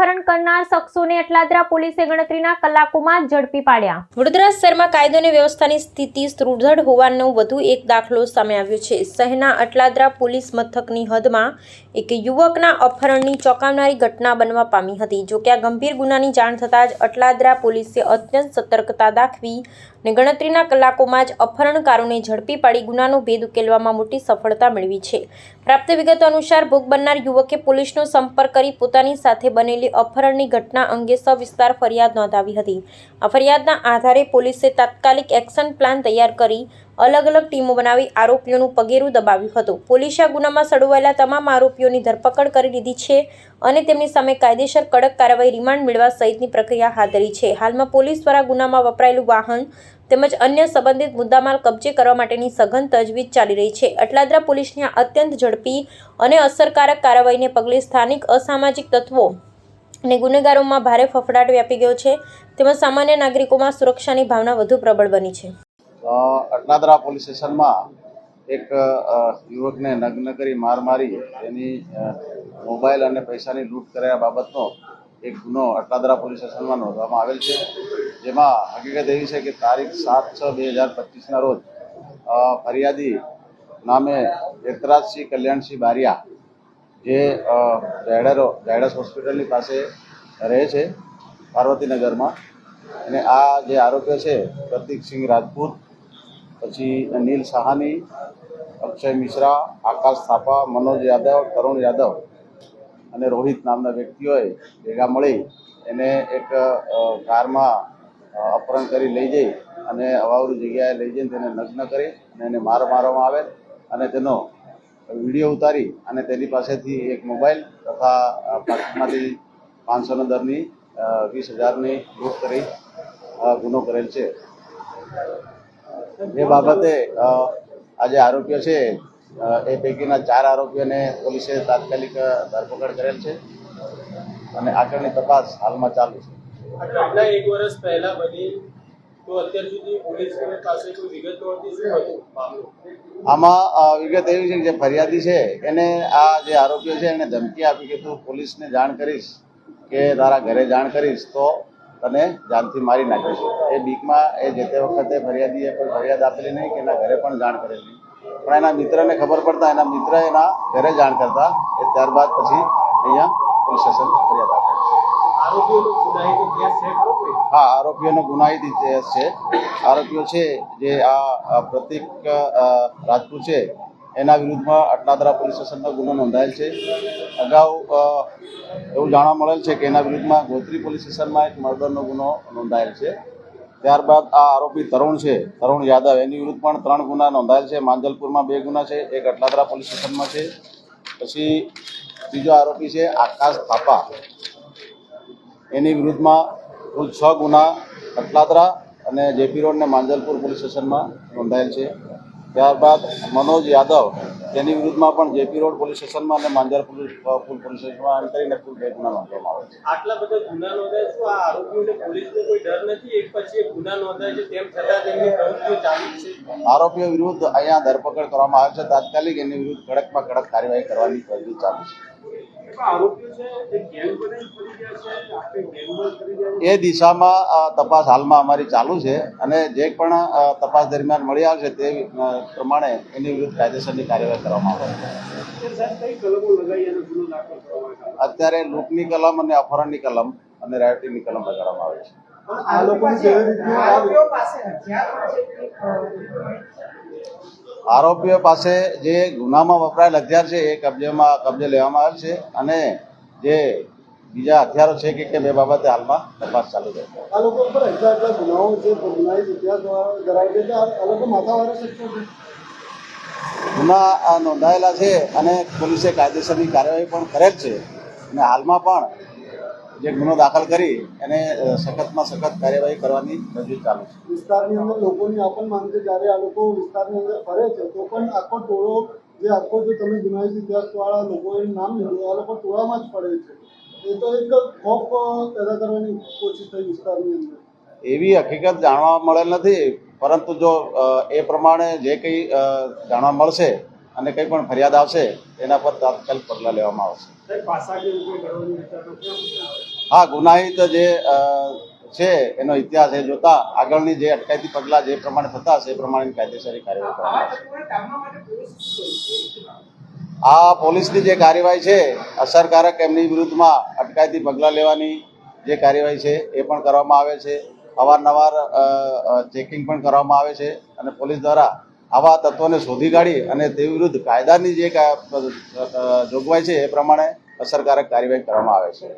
અપહરણ કરનાર શખ્સોને અટલાદરા પોલીસે ગણતરીના કલાકોમાં ઝડપી પાડ્યા। વડોદરા શહેરમાં કાયદો અને વ્યવસ્થાની સ્થિતિ સુદૃઢ હોવાનો વધુ એક દાખલો સામે આવ્યો છે। શહેરના અટલાદરા પોલીસ મથકની હદમાં એક યુવકના અપહરણની ચોંકાવનારી ઘટના બનવા પામી હતી। જોકે આ ગંભીર ગુનાની જાણ થતાં જ અટલાદરા પોલીસે અત્યંત સતર્કતા દાખવી અને ગણતરીના કલાકોમાં જ અપહરણકારોને ઝડપી પાડી ગુનાનો ભેદ ઉકેલવામાં મોટી સફળતા મેળવી છે। પ્રાપ્ત વિગતો અનુસાર ભોગ બનનાર યુવકે પોલીસનો સંપર્ક કરી પોતાની સાથે બનેલી અપહરણની ઘટના અંગે સવિસ્તાર ફરિયાદ નોંધાવી હતી। આ ફરિયાદના આધારે પોલીસે તાત્કાલિક એક્શન પ્લાન તૈયાર કરી અલગ અલગ ટીમો બનાવી આરોપીઓનું પગેરું દબાવ્યું હતું। પોલીસે આ ગુનામાં સંડોવાયેલા તમામ આરોપીઓની ધરપકડ કરી લીધી છે અને તેમની સામે કાયદેસર કડક કાર્યવાહી રિમાન્ડ મેળવવા સહિતની પ્રક્રિયા હાથ ધરી છે। હાલમાં પોલીસ દ્વારા ગુનામાં વપરાયેલું વાહન તેમજ અન્ય સંબંધિત મુદ્દામાલ કબજે કરવા માટેની સઘન તજવીજ ચાલી રહી છે। અટલાદરા પોલીસની આ અત્યંત ઝડપી અને અસરકારક કાર્યવાહીને પગલે સ્થાનિક અસામાજિક તત્વો અને ગુનેગારોમાં ભારે ફફડાટ વ્યાપી ગયો છે તેમજ સામાન્ય નાગરિકોમાં સુરક્ષાની ભાવના વધુ પ્રબળ બની છે। અટલાદરા પોલીસ સ્ટેશનમાં એક યુવકને નગ્ન કરી માર મારી તેની મોબાઈલ અને પૈસાની લૂંટ કર્યા બાબતનો એક ગુનો અટલાદરા પોલીસ સ્ટેશનમાં નોંધવામાં આવેલ છે। જેમાં હકીકત એવી છે કે તારીખ 7/6/2025ના રોજ ફરિયાદી નામે એતરાજસિંહ કલ્યાણસિંહ બારિયા જે ઝાયડસ હોસ્પિટલની પાસે રહે છે પાર્વતીનગરમાં, અને આ જે આરોપીઓ છે પ્રતીકસિંહ રાજપૂત, પછી અનિલ સાહાની, અક્ષય મિશ્રા, આકાશ થાપા, મનોજ યાદવ, તરુણ યાદવ અને રોહિત નામના વ્યક્તિઓએ ભેગા મળી એને એક કારમાં અપહરણ કરી લઈ જઈ અને અવાવરૂ જગ્યાએ લઈ જઈને તેને નગ્ન કરી અને એને માર મારવામાં આવે અને તેનો વિડીયો ઉતારી અને તેની પાસેથી એક મોબાઈલ તથા પાકીટમાંથી 500 દરની 20,000ની લૂંટ કરી ગુનો કરેલ છે। એ બાબતે આ જે આરોપીઓ છે એ પૈકીના 4 આરોપીઓને પોલીસે તાત્કાલિક ધરપકડ કરેલ છે અને આગળની તપાસ હાલમાં ચાલુ છે। ઘટના 1 વર્ષ પહેલા બની તો અત્યાર સુધી પોલીસ પાસે કોઈ વિગત નહોતી, શું હતું મામલો? આમાં વિગત એવી છે કે જે ફરિયાદી છે એને આ જે આરોપીઓ છે એને ધમકી આપી કે તું પોલીસને જાણ કરીશ કે તારા ઘરે જાણ કરીશ તો તને જાનથી મારી નાખીશ। એ બીકમાં એ જે તે વખતે ફરિયાદીએ કોઈ ફરિયાદ આપેલી નહીં કે એના ઘરે પણ જાણ કરેલી, પણ એના મિત્રને ખબર પડતા એના મિત્ર એના ઘરે જાણ કરતા એ ત્યારબાદ પછી અહીંયા પોલીસ સ્ટેશન ફરિયાદ આપે। હા, આરોપીઓનો ગુનાહિત ઇતિહાસ છે। આરોપીઓ છે જે આ પ્રતીક રાજપૂત છે એના વિરુદ્ધમાં અટલાદરા પોલીસ સ્ટેશનનો ગુનો નોંધાયેલ છે। અગાઉ એવું જાણવા મળેલ છે કે એના વિરુદ્ધમાં ગોત્રી પોલીસ સ્ટેશનમાં એક મર્ડરનો ગુનો નોંધાયેલ છે। ત્યારબાદ આ આરોપી તરુણ છે, તરુણ યાદવ, એની વિરુદ્ધ પણ 3 ગુના નોંધાયેલ છે। માંજલપુરમાં 2 ગુના છે, એક અટલાદરા પોલીસ સ્ટેશનમાં છે। પછી ત્રીજો આરોપી છે આકાશ થાપા, એની વિરુદ્ધમાં કુલ 6 ગુના અટલાદરા અને જેપી રોડ ને માંજલપુર પોલીસ સ્ટેશનમાં નોંધાયેલ છે। ત્યારબાદ મનોજ યાદવ, તેની વિરુદ્ધમાં પણ જેપી રોડ પોલીસ સ્ટેશનમાં અને માંજલપુર પોલીસ સ્ટેશનમાં એમ કરીને કુલ 2 ગુના નોંધવામાં આવે છે। આટલા બધા ગુના નોંધાય છે, આ આરોપીઓને પોલીસને કોઈ ડર નથી? એક પછી એક ગુના નોંધાય છે તેમ છતાં તેમની પ્રવૃત્તિઓ ચાલુ છે। આરોપીઓ વિરુદ્ધ અહીંયા ધરપકડ કરવામાં આવે છે, તાત્કાલિક એની વિરુદ્ધ કડકમાં કડક કાર્યવાહી કરવાની તજવીજ ચાલુ છે। એ દિશામાં તપાસ હાલમાં અમારી ચાલુ છે અને જે પણ તપાસ દરમિયાન મળી આવશે તે પ્રમાણે એની વિરુદ્ધ કાયદેસરની કાર્યવાહી કરવામાં આવશે। અત્યારે લૂંટની કલમ અને અપહરણની કલમ અને રાયોટિંગની કલમ લગાડવામાં આવે છે। આરોપીઓ પાસે જે ગુનામાં વપરાયેલ હથિયાર છે એ કબજે લેવામાં આવેલ છે અને જે બીજા હથિયારો છે કે બે બાબતે હાલમાં તપાસ ચાલુ છે। આ લોકો પર એટલા ગુનાઓ છે, ગુનાહિત ઇતિહાસ ધરાવે છે, આ લોકો માથાવાળા શખ્સો છે, ગુના નોંધાયેલા છે અને પોલીસે કાયદેસરની કાર્યવાહી પણ કરેલ છે અને હાલમાં પણ જે ગુનો દાખલ કરી એને સખતમાં સખત કાર્યવાહી કરવાની તજવીજ ચાલુ છે। વિસ્તારની અંદર લોકોની આ પણ માંગ છે, જ્યારે આ લોકો વિસ્તારની અંદર ફરે છે તો પણ આખો ટોળો જે આખો જો તમે ગુનાહિત ઇતિહાસવાળા લોકોએ નામ લીધું, આ લોકો ટોળામાં જ ફરે છે, એ તો એક ખોફ પેદા કરવાની કોશિશ થઈ વિસ્તારની અંદર। એવી હકીકત જાણવા મળેલ નથી, પરંતુ જો એ પ્રમાણે જે કંઈ જાણવા મળશે અને કંઈ પણ ફરિયાદ આવશે એના પર તાત્કાલિક પગલાં લેવામાં આવશે। હા, ગુનાહિત જે છે એનો ઇતિહાસ એ જોતા આગળની જે અટકાયતી પગલાં જે પ્રમાણે થતા હશે એ પ્રમાણે કાયદેસરની કાર્યવાહી કરવામાં આવશે. આ પોલીસની જે કાર્યવાહી છે અસરકારક એમની વિરુદ્ધમાં અટકાયતી પગલાં લેવાની જે કાર્યવાહી છે એ પણ કરવામાં આવે છે. અવારનવાર ચેકિંગ પણ કરવામાં આવે છે અને પોલીસ દ્વારા આવા તત્વોને શોધી કાઢી અને તે વિરુદ્ધ કાયદાની જે જોગવાઈ છે એ પ્રમાણે અસરકારક કાર્યવાહી કરવામાં આવે છે.